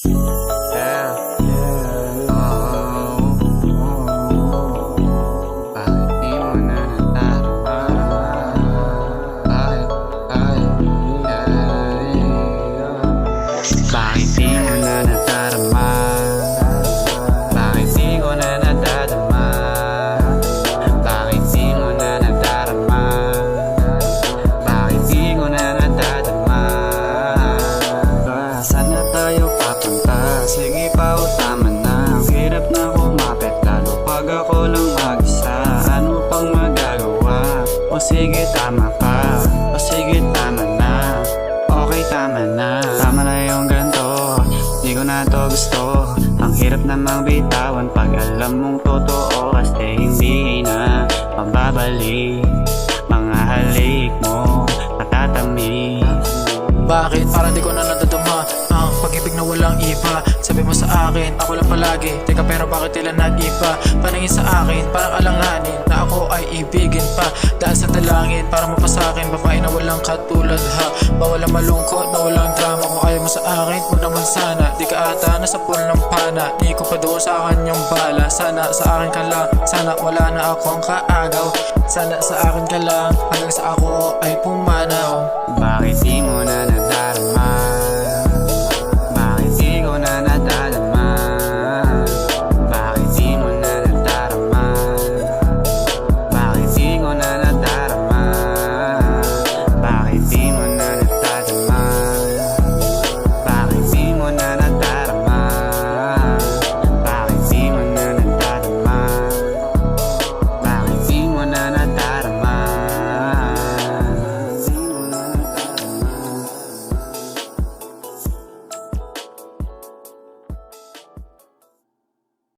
Yeah, oh, bakit di mo na natarama? Bakit di mo na natarama? Bakit di ko na nadadama? Bakit di mo na nadarama? Bakit di ko na nadadama? Saan na tayo papunta? Sige pa o tama na. Ang hirap na kumapit lalo pag ako lang mag-isa. Ano pang magagawa? O sige tama ka. O sige tama na. Okay tama na. Tama na yung ganito. Di ko na to gusto. Ang hirap namang bitawan pag alam mong totoo. Kasi hindi na mababalik. Mga halik mo matatamis. Bakit? Parang di ko na nadadama ang pag-ibig na walang iba. Sabi mo sa akin, ako lang palagi. Teka pero bakit tila nag-iba? Paningin sa akin, parang alanganin na ako ay ibigin pa. Dahil sa dalangin, para mapasakin. Babae na walang katulad ha. Bawal ang malungkot, bawal ang drama. Kung ayaw mo sa akin, huwag naman sana. Di ka ata nasa pool ng pana. Di ko pa doon sa kanyang bala. Sana sa akin ka lang, sana wala na akong kaagaw. Sana sa akin ka lang, hanggang sa ako ay pumanaw. Bakit di mo na nadarama?